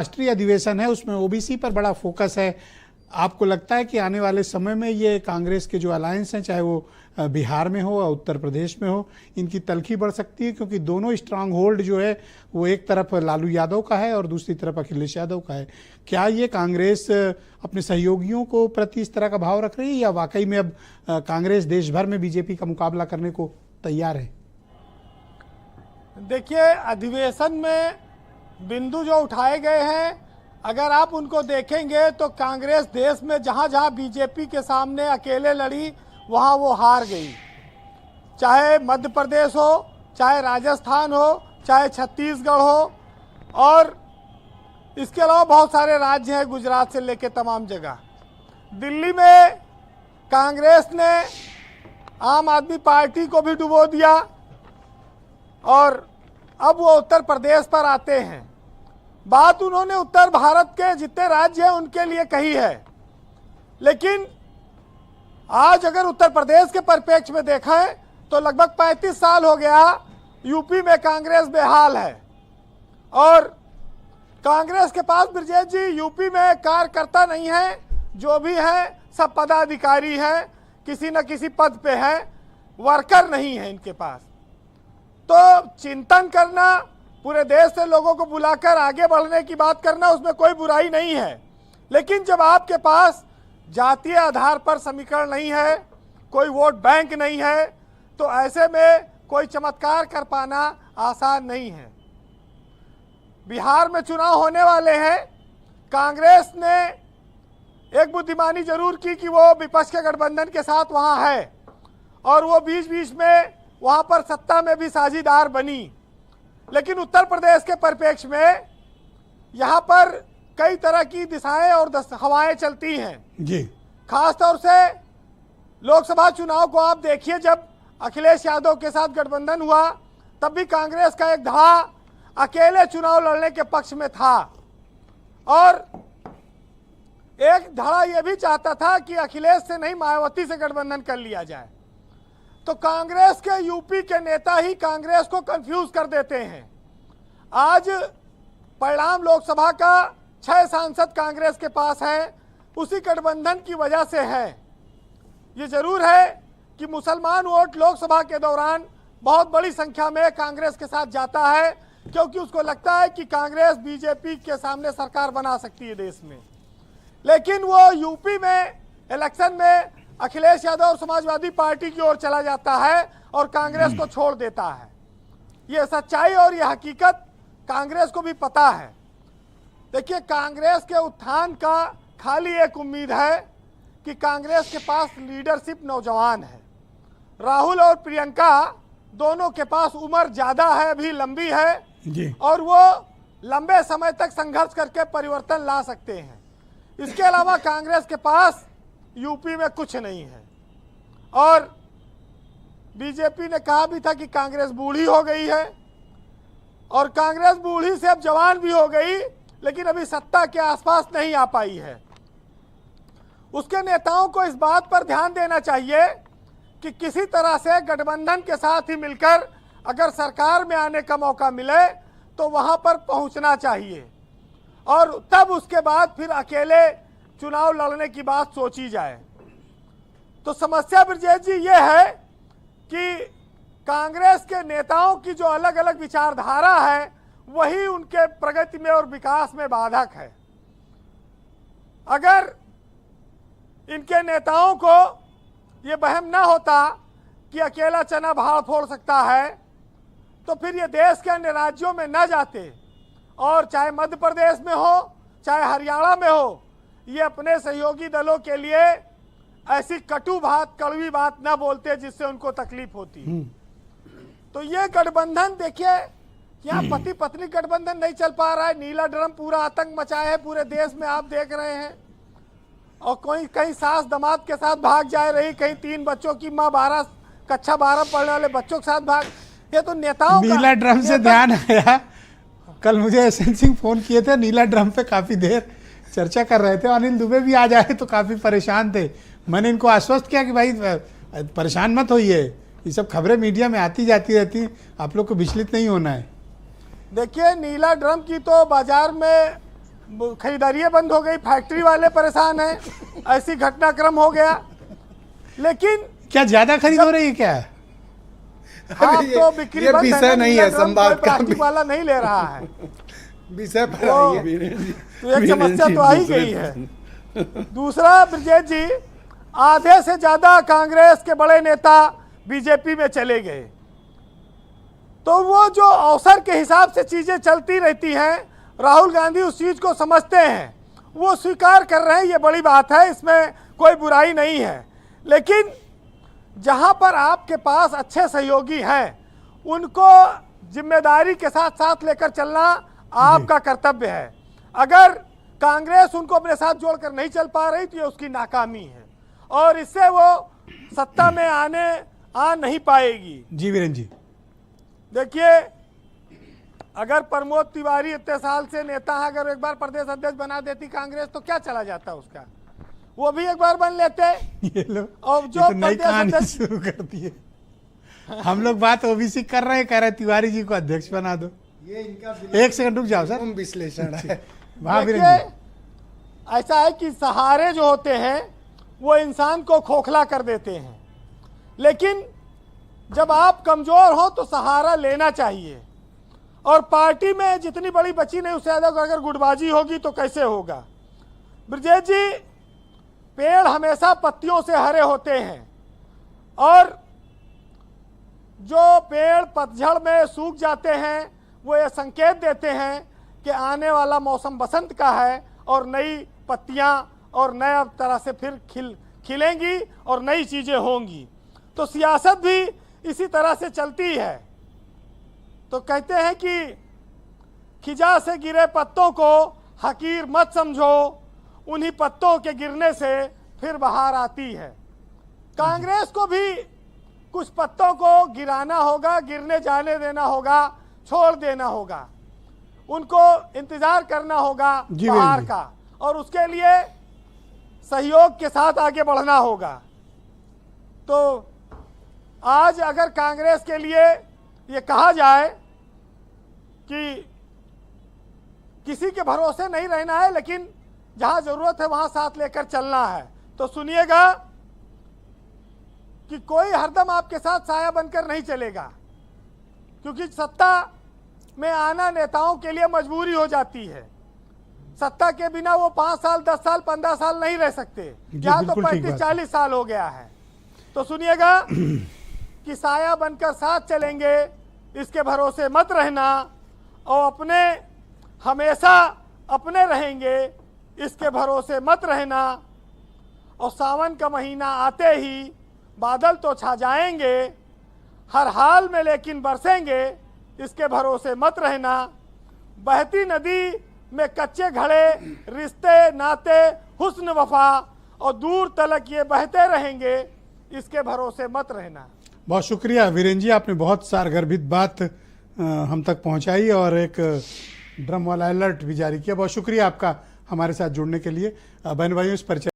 राष्ट्रीय अधिवेशन है उसमें ओबीसी पर बड़ा फोकस है। आपको लगता है कि आने वाले समय में ये कांग्रेस के जो अलायंस हैं, चाहे वो बिहार में हो और उत्तर प्रदेश में हो, इनकी तलखी बढ़ सकती है? क्योंकि दोनों स्ट्रांग होल्ड जो है वो एक तरफ लालू यादव का है और दूसरी तरफ अखिलेश यादव का है। क्या ये कांग्रेस अपने सहयोगियों को प्रति इस तरह का भाव रख रही है या वाकई में अब कांग्रेस देश भर में बीजेपी का मुकाबला करने को तैयार है? देखिए, अधिवेशन में बिंदु जो उठाए गए हैं, अगर आप उनको देखेंगे तो कांग्रेस देश में जहां जहां बीजेपी के सामने अकेले लड़ी वहां वो हार गई। चाहे मध्य प्रदेश हो, चाहे राजस्थान हो, चाहे छत्तीसगढ़ हो, और इसके अलावा बहुत सारे राज्य हैं, गुजरात से लेकर तमाम जगह। दिल्ली में कांग्रेस ने आम आदमी पार्टी को भी डुबो दिया और अब वो उत्तर प्रदेश पर आते हैं। बात उन्होंने उत्तर भारत के जितने राज्य हैं उनके लिए कही है, लेकिन आज अगर उत्तर प्रदेश के परिप्रेक्ष्य में देखा है तो लगभग 35 साल हो गया यूपी में कांग्रेस बेहाल है। और कांग्रेस के पास ब्रजेश जी यूपी में कार्यकर्ता नहीं है, जो भी है सब पदाधिकारी हैं, किसी न किसी पद पे हैं, वर्कर नहीं है इनके पास। तो चिंतन करना, पूरे देश से लोगों को बुलाकर आगे बढ़ने की बात करना, उसमें कोई बुराई नहीं है। लेकिन जब आपके पास जातीय आधार पर समीकरण नहीं है, कोई वोट बैंक नहीं है, तो ऐसे में कोई चमत्कार कर पाना आसान नहीं है। बिहार में चुनाव होने वाले हैं। कांग्रेस ने एक बुद्धिमानी जरूर की कि वो विपक्ष के गठबंधन के साथ वहां है और वो बीच बीच में वहां पर सत्ता में भी साझीदार बनी। लेकिन उत्तर प्रदेश के परिप्रेक्ष्य में यहाँ पर कई तरह की दिशाएं और हवाएं चलती हैं जी। खास तौर से लोकसभा चुनाव को आप देखिए, जब अखिलेश यादव के साथ गठबंधन हुआ तब भी कांग्रेस का एक धड़ा अकेले चुनाव लड़ने के पक्ष में था और एक धड़ा यह भी चाहता था कि अखिलेश से नहीं मायावती से गठबंधन कर लिया जाए। तो कांग्रेस के यूपी के नेता ही कांग्रेस को कंफ्यूज कर देते हैं। आज परिणाम लोकसभा का 6 सांसद कांग्रेस के पास हैं, उसी गठबंधन की वजह से है। ये जरूर है कि मुसलमान वोट लोकसभा के दौरान बहुत बड़ी संख्या में कांग्रेस के साथ जाता है, क्योंकि उसको लगता है कि कांग्रेस बीजेपी के सामने सरकार बना सकती है देश में। लेकिन वो यूपी में इलेक्शन में अखिलेश यादव और समाजवादी पार्टी की ओर चला जाता है और कांग्रेस को छोड़ देता है। ये सच्चाई और ये हकीकत कांग्रेस को भी पता है। देखिए, कांग्रेस के उत्थान का खाली एक उम्मीद है कि कांग्रेस के पास लीडरशिप नौजवान है। राहुल और प्रियंका दोनों के पास उम्र ज्यादा है, अभी लंबी है जी। और वो लंबे समय तक संघर्ष करके परिवर्तन ला सकते हैं। इसके अलावा कांग्रेस के पास यूपी में कुछ नहीं है। और बीजेपी ने कहा भी था कि कांग्रेस बूढ़ी हो गई है, और कांग्रेस बूढ़ी से अब जवान भी हो गई, लेकिन अभी सत्ता के आसपास नहीं आ पाई है। उसके नेताओं को इस बात पर ध्यान देना चाहिए कि किसी तरह से गठबंधन के साथ ही मिलकर अगर सरकार में आने का मौका मिले तो वहां पर पहुंचना चाहिए, और तब उसके बाद फिर अकेले चुनाव लड़ने की बात सोची जाए। तो समस्या ब्रजेश जी ये है कि कांग्रेस के नेताओं की जो अलग अलग विचारधारा है वही उनके प्रगति में और विकास में बाधक है। अगर इनके नेताओं को ये वहम ना होता कि अकेला चना भाड़ फोड़ सकता है, तो फिर ये देश के अन्य राज्यों में न जाते, और चाहे मध्य प्रदेश में हो चाहे हरियाणा में हो, ये अपने सहयोगी दलों के लिए ऐसी कटु बात, कड़वी बात न बोलते जिससे उनको तकलीफ होती। तो ये गठबंधन देखिए, यहाँ पति पत्नी गठबंधन नहीं चल पा रहा है। नीला ड्रम पूरा आतंक मचाया है पूरे देश में, आप देख रहे हैं। और कोई कहीं सास दामाद के साथ भाग जा रही, कहीं 3 बच्चों की माँ कक्षा 12 पढ़ने वाले बच्चों के साथ भाग। ये तो नेताओं नीला ड्रम से ध्यान आया, कल मुझे एसएन सिंह फोन किए थे, नीला ड्रम पे काफी देर चर्चा कर रहे थे। अनिल दुबे भी आ जाए तो काफी परेशान थे। मैंने इनको आश्वस्त किया कि भाई परेशान मत होइए, ये सब खबरें मीडिया में आती जाती रहती, आप लोग को विचलित नहीं होना है। देखिए, नीला ड्रम की तो बाजार में खरीदारियां बंद हो गई, फैक्ट्री वाले परेशान हैं, ऐसी घटनाक्रम हो गया। लेकिन क्या ज्यादा खरीद हो रही है क्या? आप तो बिक्री ये बंद है विषय ना, नहीं नीला है ड्रम संवाद कोई का। प्लास्टिक वाला नहीं ले रहा है, विषय पर वो- आइए। तो एक समस्या तो आ ही गई है। दूसरा, ब्रजेश जी, आधे से ज्यादा कांग्रेस के बड़े नेता बीजेपी में चले गए, तो वो जो अवसर के हिसाब से चीजें चलती रहती हैं, राहुल गांधी उस चीज को समझते हैं, वो स्वीकार कर रहे हैं, ये बड़ी बात है, इसमें कोई बुराई नहीं है। लेकिन जहां पर आपके पास अच्छे सहयोगी हैं, उनको जिम्मेदारी के साथ साथ लेकर चलना आपका कर्तव्य है। अगर कांग्रेस उनको अपने साथ जोड़कर नहीं चल पा रही तो ये उसकी नाकामी है, और इससे वो सत्ता में आ नहीं पाएगी। जी वीरेंद्र जी, देखिए, अगर प्रमोद तिवारी इतने साल से नेता है, अगर एक बार प्रदेश अध्यक्ष बना देती कांग्रेस तो क्या चला जाता उसका, वो भी एक बार बन लेते। ये लो, और ये जो तो नई प्रदेश कहानी अध्यक्ष, शुरू कर दी है। हम लोग बात ओबीसी कर रहे हैं, कह रहे हैं तिवारी जी को अध्यक्ष बना दो। ये इनका एक सेकंड रुक जाओ सर। विश्लेषण है। वाह देखिए, वीरेंद्र जी, ऐसा है कि सहारे जो होते हैं वो इंसान को खोखला कर देते हैं, लेकिन जब आप कमजोर हो तो सहारा लेना चाहिए। और पार्टी में जितनी बड़ी बची नहीं, उससे ज्यादा अगर गुटबाजी होगी तो कैसे होगा। ब्रजेश जी, पेड़ हमेशा पत्तियों से हरे होते हैं, और जो पेड़ पतझड़ में सूख जाते हैं वो ये संकेत देते हैं कि आने वाला मौसम बसंत का है, और नई पत्तियां और नया तरह से फिर खिलेंगी और नई चीजें होंगी। तो सियासत भी इसी तरह से चलती है। तो कहते हैं कि खिजा से गिरे पत्तों को हकीर मत समझो, उन्हीं पत्तों के गिरने से फिर बहार आती है। कांग्रेस को भी कुछ पत्तों को गिराना होगा, गिरने जाने देना होगा, छोड़ देना होगा, उनको इंतजार करना होगा बहार का, और उसके लिए सहयोग के साथ आगे बढ़ना होगा। तो आज अगर कांग्रेस के लिए ये कहा जाए कि किसी के भरोसे नहीं रहना है, लेकिन जहां जरूरत है वहां साथ लेकर चलना है, तो सुनिएगा कि कोई हरदम आपके साथ साया बनकर नहीं चलेगा, क्योंकि सत्ता में आना नेताओं के लिए मजबूरी हो जाती है। सत्ता के बिना वो 5 साल 10 साल 15 साल नहीं रह सकते, यहाँ तो 35-40 साल हो गया है। तो सुनिएगा कि साया बनकर साथ चलेंगे, इसके भरोसे मत रहना, और अपने हमेशा अपने रहेंगे, इसके भरोसे मत रहना। और सावन का महीना आते ही बादल तो छा जाएंगे, हर हाल में लेकिन बरसेंगे, इसके भरोसे मत रहना। बहती नदी में कच्चे घड़े, रिश्ते नाते हुस्न वफा, और दूर तलक ये बहते रहेंगे, इसके भरोसे मत रहना। बहुत शुक्रिया वीरेंद्र जी, आपने बहुत सारगर्भित बात हम तक पहुंचाई और एक ड्रम वाला अलर्ट भी जारी किया। बहुत शुक्रिया आपका हमारे साथ जुड़ने के लिए। बहन भाइयों, इस परिचय